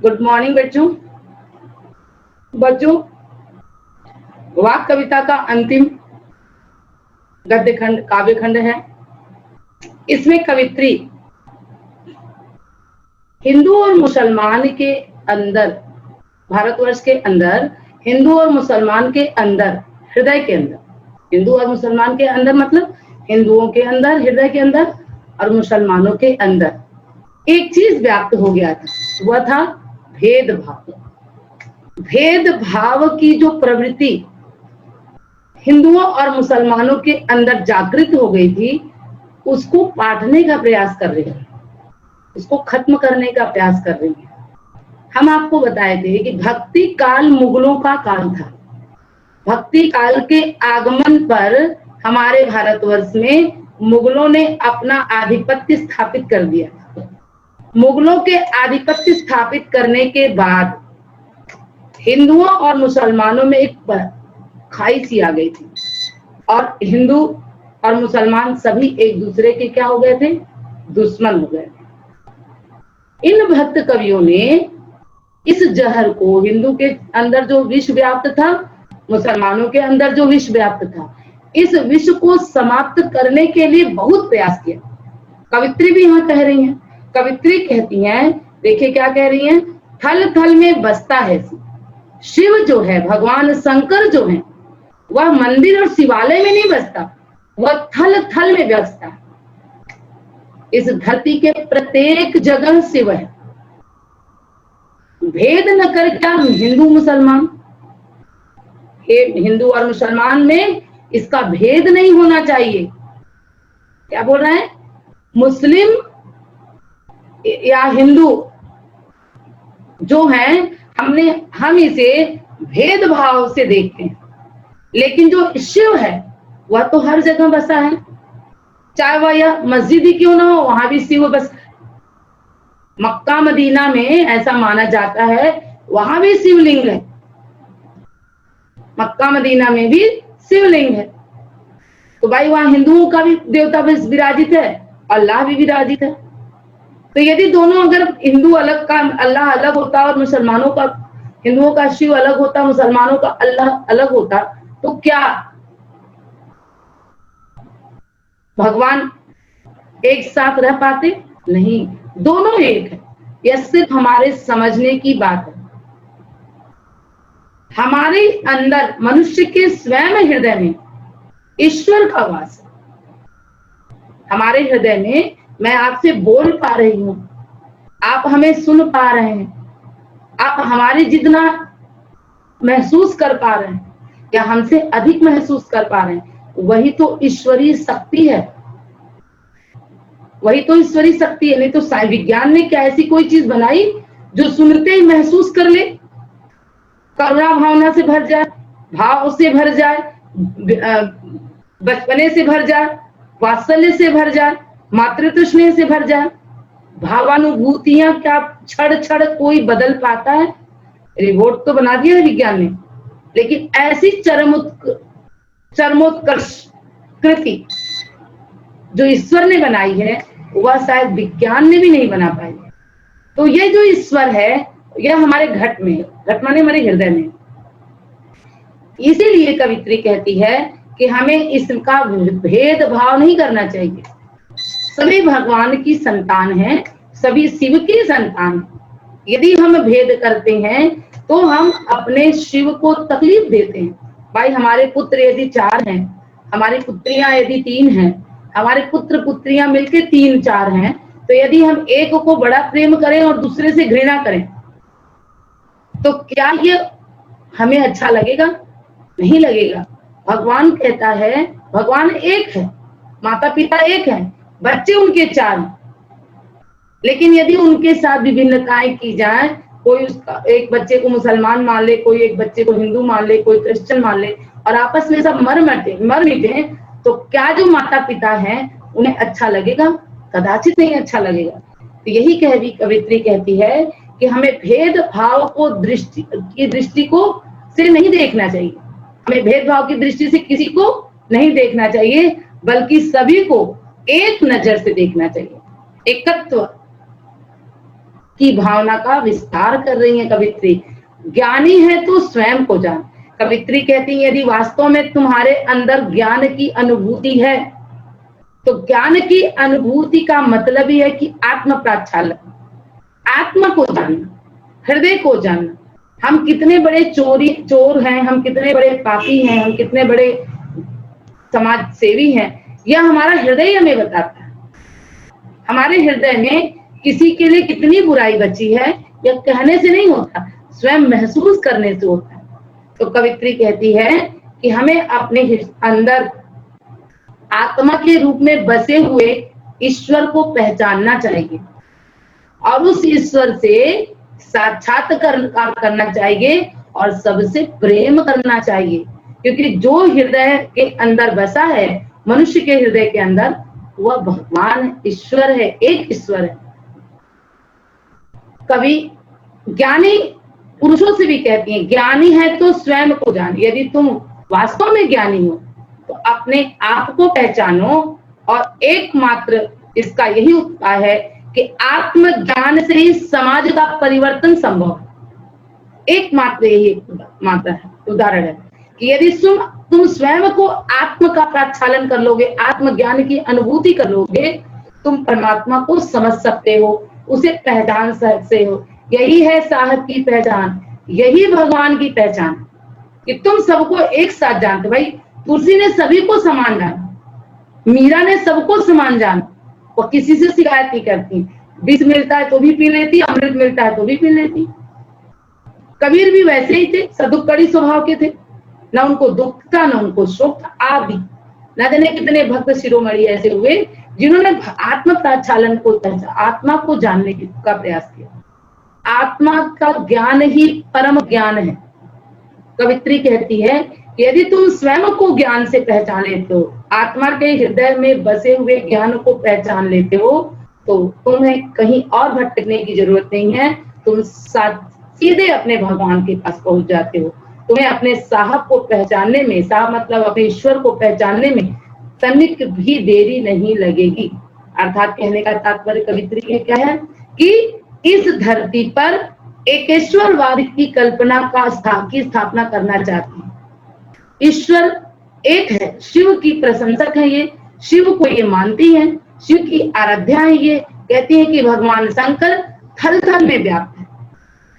Good morning बच्चों। बच्चों, वाक कविता का अंतिम गद्य खंड काव्य खंड है। इसमें कवित्री हिंदू और मुसलमान के अंदर, भारतवर्ष के अंदर, हिंदू और मुसलमान के अंदर, हृदय के अंदर, हिंदू और मुसलमान के अंदर मतलब हिंदुओं के अंदर, हृदय के अंदर, और मुसलमानों के अंदर एक चीज व्याप्त हो गया था, वह था भेदभाव। भेदभाव की जो प्रवृत्ति हिंदुओं और मुसलमानों के अंदर जागृत हो गई थी, उसको पाटने का प्रयास कर रही है, उसको खत्म करने का प्रयास कर रही है। हम आपको बताए थे कि भक्ति काल मुगलों का काल था। भक्ति काल के आगमन पर हमारे भारतवर्ष में मुगलों ने अपना आधिपत्य स्थापित कर दिया। मुगलों के आधिपत्य स्थापित करने के बाद हिंदुओं और मुसलमानों में एक खाई सी आ गई थी, और हिंदू और मुसलमान सभी एक दूसरे के क्या हो गए थे? दुश्मन हो गए थे। इन भक्त कवियों ने इस जहर को, हिंदू के अंदर जो विष व्याप्त था, मुसलमानों के अंदर जो विष व्याप्त था, इस विष को समाप्त करने के लिए बहुत प्रयास किया। कवित्री भी यहाँ कह रही हैं, कवित्री कहती हैं, देखिए क्या कह रही हैं, थल थल में बसता है शिव जो है, भगवान शंकर जो है, वह मंदिर और शिवालय में नहीं बसता, वह थल थल में बसता। इस धरती के प्रत्येक जगह शिव है। भेद न कर क्या हिंदू मुसलमान, हिंदू और मुसलमान में इसका भेद नहीं होना चाहिए। क्या बोल रहे हैं? मुस्लिम या हिंदू जो हैं, हम इसे भेदभाव से देखते हैं, लेकिन जो शिव है वह तो हर जगह बसा है, चाहे वह या मस्जिद ही क्यों ना हो, वहां भी शिव बस। मक्का मदीना में ऐसा माना जाता है, वहां भी शिवलिंग है, मक्का मदीना में भी शिवलिंग है। तो भाई वहां हिंदुओं का भी देवता विराजित है, अल्लाह भी विराजित है। तो यदि दोनों, अगर हिंदू अलग का अल्लाह अलग होता और मुसलमानों का, हिंदुओं का शिव अलग होता, मुसलमानों का अल्लाह अलग होता, तो क्या भगवान एक साथ रह पाते? नहीं, दोनों एक है। यह सिर्फ हमारे समझने की बात है। हमारे अंदर, मनुष्य के स्वयं हृदय में ईश्वर का वास है। हमारे हृदय में मैं आपसे बोल पा रही हूं, आप हमें सुन पा रहे हैं, आप हमारे जितना महसूस कर पा रहे हैं या हमसे अधिक महसूस कर पा रहे हैं, वही तो ईश्वरीय शक्ति है, वही तो ईश्वरीय शक्ति है। नहीं तो विज्ञान ने क्या ऐसी कोई चीज बनाई जो सुनते ही महसूस कर ले, करुणा भावना से भर जाए, भाव से भर जाए, बचपने से भर जाए, वात्सल्य से भर जाए, मातृत्व स्नेह से भर जाए। भावानुभूतियां क्या क्षण क्षण कोई बदल पाता है? रिपोर्ट तो बना दिया है विज्ञान ने, लेकिन ऐसी चरमोत्कर्ष कृति जो ईश्वर ने बनाई है, वह शायद विज्ञान ने भी नहीं बना पाई। तो ये जो ईश्वर है, यह हमारे घट में, घट माने हमारे हृदय में। इसीलिए कवित्री कहती है कि हमें इसका भेदभाव नहीं करना चाहिए। सभी भगवान की संतान हैं, सभी शिव की संतान हैं। यदि हम भेद करते हैं तो हम अपने शिव को तकलीफ देते हैं। भाई हमारे पुत्र यदि 4 हैं, हमारी पुत्रियां यदि 3 हैं, हमारे पुत्र पुत्रियां मिलके 3-4 हैं, तो यदि हम एक को बड़ा प्रेम करें और दूसरे से घृणा करें, तो क्या ये हमें अच्छा लगेगा? नहीं लगेगा। भगवान कहता है, भगवान एक है, माता पिता एक है, बच्चे उनके 4 हैं, लेकिन यदि उनके साथ विभिन्नताएं की जाए, कोई उसका एक बच्चे को मुसलमान मान ले, कोई एक बच्चे को हिंदू मान ले, कोई क्रिश्चियन मान ले, और आपस में सब मर मिटे, तो क्या जो माता पिता हैं उन्हें अच्छा लगेगा? कदाचित नहीं अच्छा लगेगा। तो यही कवित्री कहती है कि हमें भेदभाव को दृष्टि को से नहीं देखना चाहिए, हमें भेदभाव की दृष्टि से किसी को नहीं देखना चाहिए, बल्कि सभी को एक नजर से देखना चाहिए। एकत्व की भावना का विस्तार कर रही है कवित्री। ज्ञानी है तो स्वयं को जान। कवित्री कहती है यदि वास्तव में तुम्हारे अंदर ज्ञान की अनुभूति है तो ज्ञान की अनुभूति का मतलब ही है कि आत्म प्रक्षालन, आत्मा को जानना, हृदय को जानना। हम कितने बड़े चोर हैं, हम कितने बड़े पापी हैं, हम कितने बड़े समाज सेवी हैं, यह हमारा हृदय हमें बताता है। हमारे हृदय में किसी के लिए कितनी बुराई बची है यह कहने से नहीं होता, स्वयं महसूस करने से होता है। तो कवित्री कहती है कि हमें अपने अंदर आत्मा के रूप में बसे हुए ईश्वर को पहचानना चाहिए और उस ईश्वर से साक्षात्कार करना चाहिए और सबसे प्रेम करना चाहिए, क्योंकि जो हृदय के अंदर बसा है, मनुष्य के हृदय के अंदर, वह भगवान ईश्वर है, एक ईश्वर है। कवि ज्ञानी पुरुषों से भी कहती हैं ज्ञानी है तो स्वयं को जान। यदि तुम वास्तव में ज्ञानी हो तो अपने आप को पहचानो और एकमात्र इसका यही उपाय है कि आत्मज्ञान से ही समाज का परिवर्तन संभव है। एकमात्र यही मात्र है, उदाहरण है कि यदि तुम स्वयं को आत्म का प्रक्षालन कर लोगे, आत्मज्ञान की अनुभूति कर लोगे, तुम परमात्मा को समझ सकते हो, उसे पहचान सकते हो। यही है साहब की पहचान, यही भगवान की पहचान कि तुम सबको एक साथ जानते। भाई तुलसी ने सभी को समान जाना, मीरा ने सबको समान जाना, वो किसी से शिकायत नहीं करती। विष मिलता है तो भी पी लेती, अमृत मिलता है तो भी पी लेती। कबीर भी वैसे ही थे, सदुपकारी स्वभाव के थे, ना उनको दुख था ना उनको शोक था। आदि न जाने कितने भक्त शिरोमणि ऐसे हुए जिन्होंने आत्म प्रक्षालन को, आत्मा को जानने का प्रयास किया। आत्मा का ज्ञान ही परम ज्ञान है। कवित्री कहती है कि यदि तुम स्वयं को ज्ञान से पहचान लेते हो, आत्मा के हृदय में बसे हुए ज्ञान को पहचान लेते हो, तो तुम्हें कहीं और भटकने की जरूरत नहीं है। तुम सीधे अपने भगवान के पास पहुंच जाते हो। तुम्हें अपने साहब को पहचानने में, साहब मतलब अपने ईश्वर को पहचानने में तनिक भी देरी नहीं लगेगी। अर्थात कहने का तात्पर्य कवित्री के क्या है कि इस धरती पर एकेश्वरवाद की कल्पना की स्थापना करना चाहती है। ईश्वर एक है, शिव की प्रशंसक है ये, शिव को ये मानती है, शिव की आराध्या है ये, कहती है कि भगवान शंकर थल थल में व्याप्त है।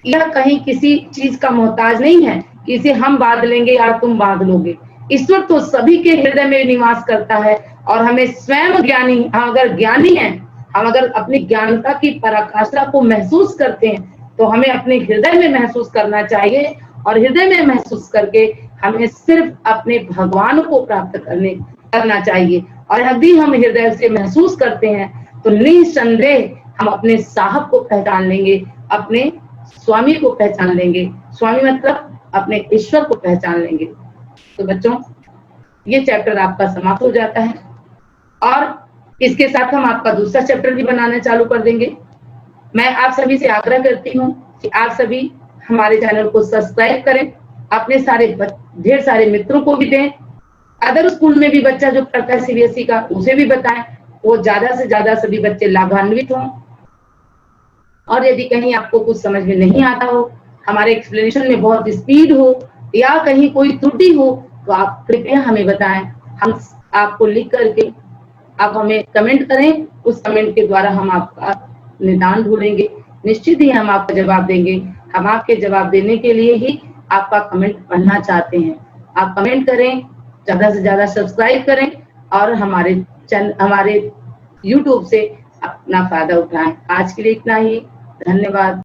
यह कहीं किसी चीज का मोहताज नहीं है कि इसे हम बांध लेंगे या तुम बांध लोगे। ईश्वर तो सभी के हृदय में निवास करता है और हमें स्वयं ज्ञानी, हम अगर ज्ञानी हैं, हम अगर अपनी ज्ञानता की पराकाष्ठा को महसूस करते हैं तो हमें अपने हृदय में महसूस करना चाहिए और हृदय में महसूस करके हमें सिर्फ अपने भगवान को प्राप्त करना चाहिए। और यदि हम हृदय से महसूस करते हैं तो निसंदेह हम अपने साहब को पहचान लेंगे, अपने स्वामी को पहचान लेंगे। स्वामी मतलब अपने ईश्वर को पहचान लेंगे। तो बच्चों, ये चैप्टर आपका समाप्त हो जाता है और इसके साथ हम आपका दूसरा चैप्टर भी बनाना चालू कर देंगे। मैं आप सभी से आग्रह करती हूँ कि आप सभी हमारे चैनल को सब्सक्राइब करें, अपने ढेर सारे मित्रों को भी दें। अदर स्कूल में भी बच्चा जो पढ़ता है सीबीएसई का, उसे भी बताएं, वो ज्यादा से ज्यादा सभी बच्चे लाभान्वित हों। और यदि कहीं आपको कुछ समझ में नहीं आता हो, हमारे एक्सप्लेनेशन में बहुत स्पीड हो या कहीं कोई त्रुटि हो, तो आप कृपया हमें बताएं। हम आपको लिख करके आप हमें कमेंट करें, उस कमेंट के द्वारा हम आपका निदान ढूंढेंगे। निश्चित ही हम आपका जवाब देंगे। हम आपके जवाब देने के लिए ही आपका कमेंट पढ़ना चाहते हैं। आप कमेंट करें, ज्यादा से ज्यादा सब्सक्राइब करें और हमारे YouTube से अपना फायदा उठाएं। आज के लिए इतना ही, धन्यवाद।